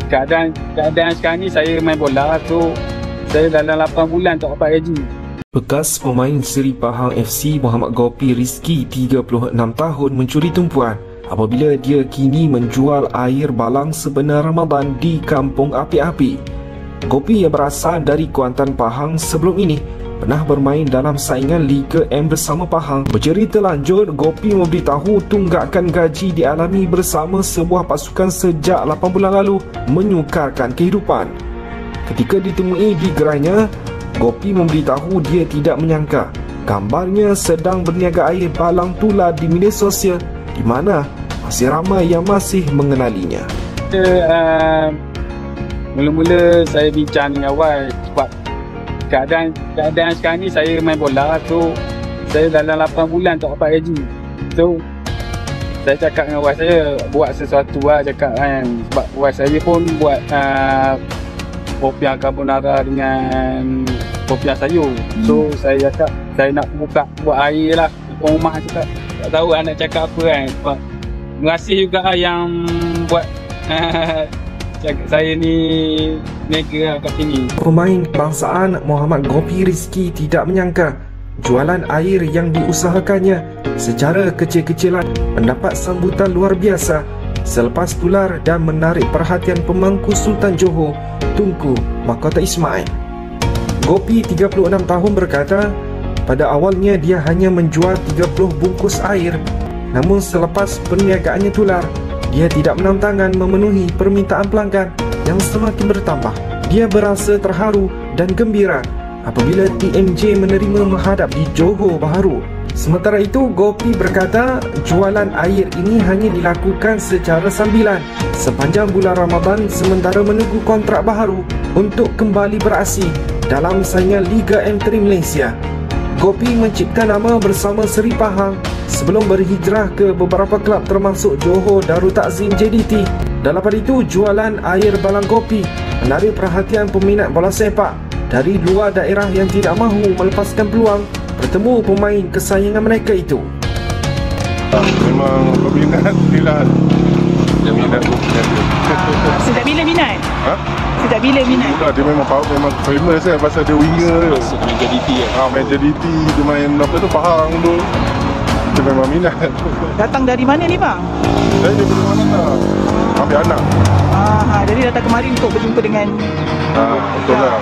Keadaan sekarang ni saya main bola tu, saya dalam 8 bulan tak dapat gaji. Bekas pemain Seri Pahang FC Muhammad Gopi Rizki 36 tahun mencuri tumpuan apabila dia kini menjual air balang sebenar Ramadan di Kampung Api-Api. Gopi yang berasal dari Kuantan Pahang sebelum ini pernah bermain dalam saingan Liga M bersama Pahang. Bercerita lanjut, Gopi memberitahu tunggakan gaji dialami bersama sebuah pasukan sejak 8 bulan lalu menyukarkan kehidupan. Ketika ditemui di gerainya, Gopi memberitahu dia tidak menyangka gambarnya sedang berniaga air balang tular di media sosial di mana masih ramai yang masih mengenalinya. Mula-mula saya bincang dengan awal sebab keadaan sekarang ni saya main bola tu, saya dalam 8 bulan tak dapat gaji. So saya cakap dengan wife saya buat sesuatu lah, cakap kan, sebab wife saya pun buat popiah carbonara dengan popiah sayur. So saya cakap saya nak buat air lah depan rumah, cakap tak tahu nak cakap apa kan. Sebab terima kasih juga yang buat saya ni niaga kat sini. Pemain kebangsaan Muhammad Gopi Rizki tidak menyangka jualan air yang diusahakannya secara kecil-kecilan mendapat sambutan luar biasa selepas tular dan menarik perhatian pemangku Sultan Johor, Tunku Mahkota Ismail. Gopi 36 tahun berkata pada awalnya dia hanya menjual 30 bungkus air, namun selepas perniagaannya tular, dia tidak menam tangan memenuhi permintaan pelanggan yang semakin bertambah. Dia berasa terharu dan gembira apabila TMJ menerima menghadap di Johor Bahru. Sementara itu, Gopi berkata jualan air ini hanya dilakukan secara sambilan sepanjang bulan Ramadan sementara menunggu kontrak baharu untuk kembali beraksi dalam saingan Liga M3 Malaysia. Gopi mencipta nama bersama Seri Pahang sebelum berhijrah ke beberapa kelab termasuk Johor Darul Takzim JDT. Dalam pada itu, jualan air balang Gopi menarik perhatian peminat bola sepak dari luar daerah yang tidak mahu melepaskan peluang bertemu pemain kesayangan mereka itu. Memang peminat Dilan. Minat. Sejak bila minat? Sejak bila minat? Dia memang famous kan pasal dia winger dia. Main JDT kan? Main JDT, dia main apa tu, Pahang tu. Dia memang minat. Datang dari mana ni bang? Saya daripada mana lah? Ambil anak. Jadi datang kemarin untuk berjumpa dengan betul lah.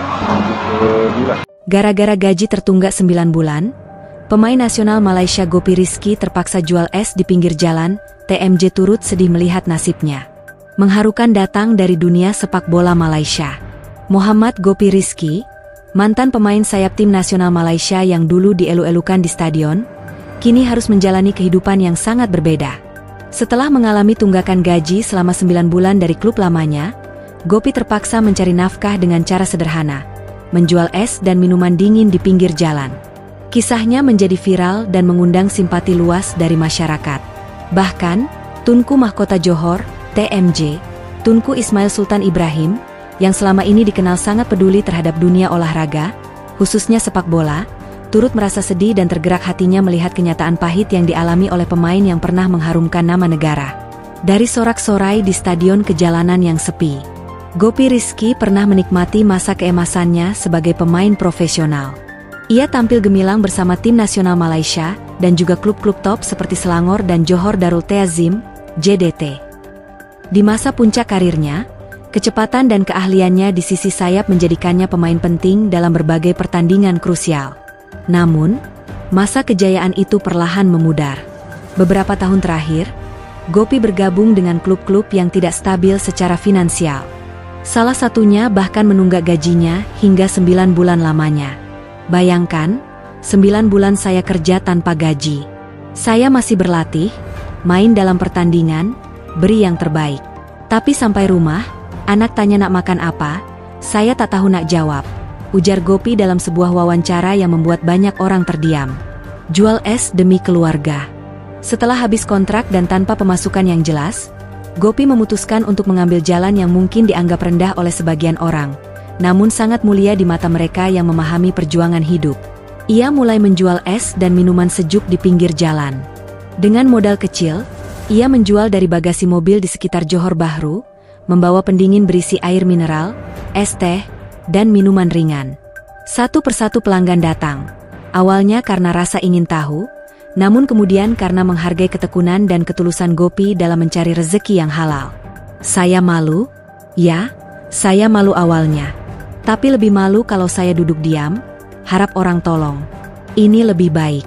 Gara-gara gaji tertunggak 9 bulan, pemain nasional Malaysia Gopi Rizki terpaksa jual es di pinggir jalan. TMJ turut sedih melihat nasibnya. Mengharukan datang dari dunia sepak bola Malaysia. Muhammad Gopi Rizki, mantan pemain sayap tim nasional Malaysia yang dulu dielu-elukan di stadion, kini harus menjalani kehidupan yang sangat berbeda. Setelah mengalami tunggakan gaji selama 9 bulan dari klub lamanya, Gopi terpaksa mencari nafkah dengan cara sederhana, menjual es dan minuman dingin di pinggir jalan. Kisahnya menjadi viral dan mengundang simpati luas dari masyarakat. Bahkan, Tunku Mahkota Johor, TMJ, Tunku Ismail Sultan Ibrahim, yang selama ini dikenal sangat peduli terhadap dunia olahraga, khususnya sepak bola, turut merasa sedih dan tergerak hatinya melihat kenyataan pahit yang dialami oleh pemain yang pernah mengharumkan nama negara. Dari sorak-sorai di stadion ke jalanan yang sepi, Gopi Rizki pernah menikmati masa keemasannya sebagai pemain profesional. Ia tampil gemilang bersama tim nasional Malaysia dan juga klub-klub top seperti Selangor dan Johor Darul Takzim, JDT. Di masa puncak karirnya, kecepatan dan keahliannya di sisi sayap menjadikannya pemain penting dalam berbagai pertandingan krusial. Namun, masa kejayaan itu perlahan memudar. Beberapa tahun terakhir, Gopi bergabung dengan klub-klub yang tidak stabil secara finansial. Salah satunya bahkan menunggak gajinya hingga 9 bulan lamanya. Bayangkan, 9 bulan saya kerja tanpa gaji. Saya masih berlatih, main dalam pertandingan, beri yang terbaik. Tapi sampai rumah, anak tanya nak makan apa, saya tak tahu nak jawab. Ujar Gopi dalam sebuah wawancara yang membuat banyak orang terdiam. Jual es demi keluarga. Setelah habis kontrak dan tanpa pemasukan yang jelas, Gopi memutuskan untuk mengambil jalan yang mungkin dianggap rendah oleh sebagian orang, namun sangat mulia di mata mereka yang memahami perjuangan hidup. Ia mulai menjual es dan minuman sejuk di pinggir jalan. Dengan modal kecil, ia menjual dari bagasi mobil di sekitar Johor Bahru, membawa pendingin berisi air mineral, es teh, dan minuman ringan. Satu persatu pelanggan datang. Awalnya karena rasa ingin tahu, namun kemudian karena menghargai ketekunan dan ketulusan Gopi dalam mencari rezeki yang halal. Saya malu? Ya, saya malu awalnya. Tapi lebih malu kalau saya duduk diam, harap orang tolong. Ini lebih baik.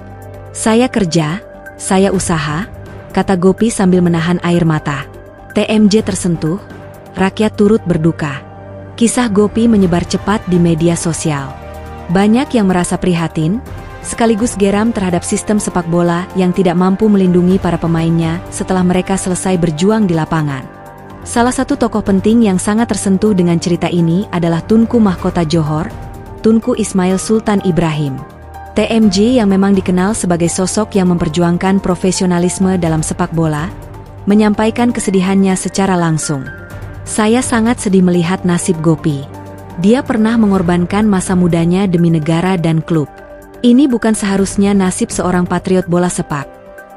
Saya kerja, saya usaha, kata Gopi sambil menahan air mata. TMJ tersentuh, rakyat turut berduka. Kisah Gopi menyebar cepat di media sosial. Banyak yang merasa prihatin, sekaligus geram terhadap sistem sepak bola yang tidak mampu melindungi para pemainnya setelah mereka selesai berjuang di lapangan. Salah satu tokoh penting yang sangat tersentuh dengan cerita ini adalah Tunku Mahkota Johor, Tunku Ismail Sultan Ibrahim. TMJ yang memang dikenal sebagai sosok yang memperjuangkan profesionalisme dalam sepak bola, menyampaikan kesedihannya secara langsung. Saya sangat sedih melihat nasib Gopi. Dia pernah mengorbankan masa mudanya demi negara dan klub. Ini bukan seharusnya nasib seorang patriot bola sepak,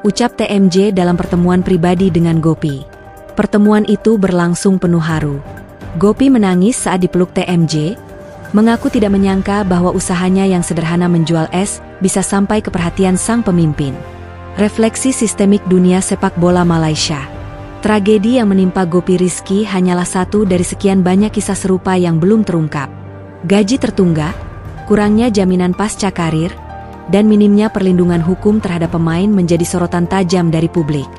ucap TMJ dalam pertemuan pribadi dengan Gopi. Pertemuan itu berlangsung penuh haru. Gopi menangis saat dipeluk TMJ, mengaku tidak menyangka bahwa usahanya yang sederhana menjual es bisa sampai ke perhatian sang pemimpin. Refleksi sistemik dunia sepak bola Malaysia. Tragedi yang menimpa Gopi Rizky hanyalah satu dari sekian banyak kisah serupa yang belum terungkap. Gaji tertunggak, kurangnya jaminan pasca karir, dan minimnya perlindungan hukum terhadap pemain menjadi sorotan tajam dari publik.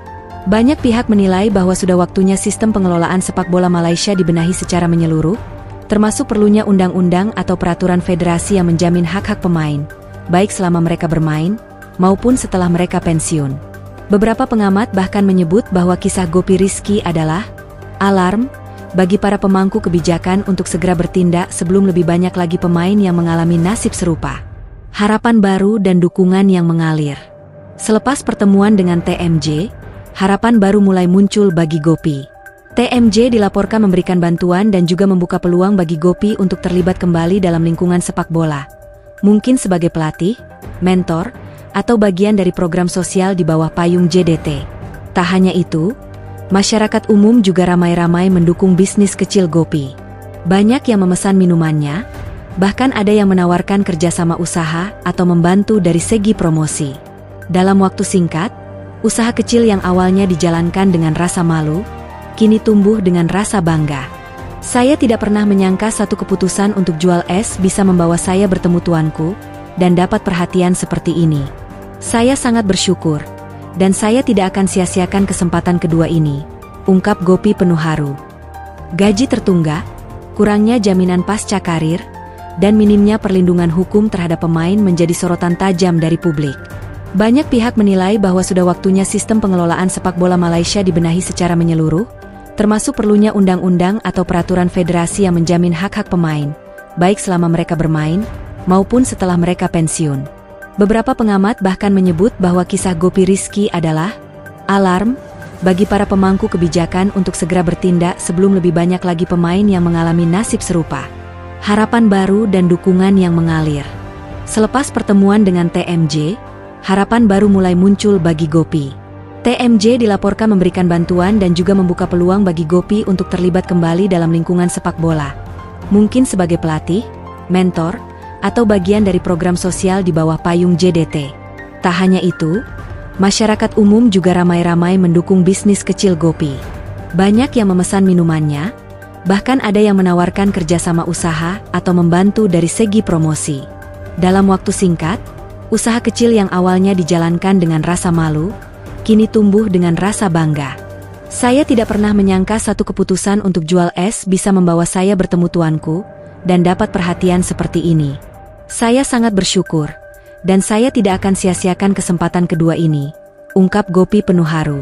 Banyak pihak menilai bahwa sudah waktunya sistem pengelolaan sepak bola Malaysia dibenahi secara menyeluruh, termasuk perlunya undang-undang atau peraturan federasi yang menjamin hak-hak pemain, baik selama mereka bermain, maupun setelah mereka pensiun. Beberapa pengamat bahkan menyebut bahwa kisah Gopi Rizky adalah alarm bagi para pemangku kebijakan untuk segera bertindak sebelum lebih banyak lagi pemain yang mengalami nasib serupa. Harapan baru dan dukungan yang mengalir. Selepas pertemuan dengan TMJ, harapan baru mulai muncul bagi Gopi. TMJ dilaporkan memberikan bantuan dan juga membuka peluang bagi Gopi untuk terlibat kembali dalam lingkungan sepak bola. Mungkin sebagai pelatih, mentor, atau bagian dari program sosial di bawah payung JDT. Tak hanya itu, masyarakat umum juga ramai-ramai mendukung bisnis kecil Gopi. Banyak yang memesan minumannya, bahkan ada yang menawarkan kerjasama usaha atau membantu dari segi promosi. Dalam waktu singkat, usaha kecil yang awalnya dijalankan dengan rasa malu, kini tumbuh dengan rasa bangga. Saya tidak pernah menyangka satu keputusan untuk jual es bisa membawa saya bertemu tuanku, dan dapat perhatian seperti ini. Saya sangat bersyukur, dan saya tidak akan sia-siakan kesempatan kedua ini, ungkap Gopi penuh haru. Gaji tertunggak, kurangnya jaminan pasca karir, dan minimnya perlindungan hukum terhadap pemain menjadi sorotan tajam dari publik. Banyak pihak menilai bahwa sudah waktunya sistem pengelolaan sepak bola Malaysia dibenahi secara menyeluruh, termasuk perlunya undang-undang atau peraturan federasi yang menjamin hak-hak pemain, baik selama mereka bermain, maupun setelah mereka pensiun. Beberapa pengamat bahkan menyebut bahwa kisah Gopi Rizky adalah alarm bagi para pemangku kebijakan untuk segera bertindak sebelum lebih banyak lagi pemain yang mengalami nasib serupa. Harapan baru dan dukungan yang mengalir. Selepas pertemuan dengan TMJ, harapan baru mulai muncul bagi Gopi. TMJ dilaporkan memberikan bantuan dan juga membuka peluang bagi Gopi untuk terlibat kembali dalam lingkungan sepak bola. Mungkin sebagai pelatih, mentor, atau bagian dari program sosial di bawah payung JDT. Tak hanya itu, masyarakat umum juga ramai-ramai mendukung bisnis kecil Gopi. Banyak yang memesan minumannya, bahkan ada yang menawarkan kerjasama usaha atau membantu dari segi promosi. Dalam waktu singkat, usaha kecil yang awalnya dijalankan dengan rasa malu, kini tumbuh dengan rasa bangga. Saya tidak pernah menyangka satu keputusan untuk jual es bisa membawa saya bertemu tuanku, dan dapat perhatian seperti ini. Saya sangat bersyukur, dan saya tidak akan sia-siakan kesempatan kedua ini, ungkap Gopi penuh haru.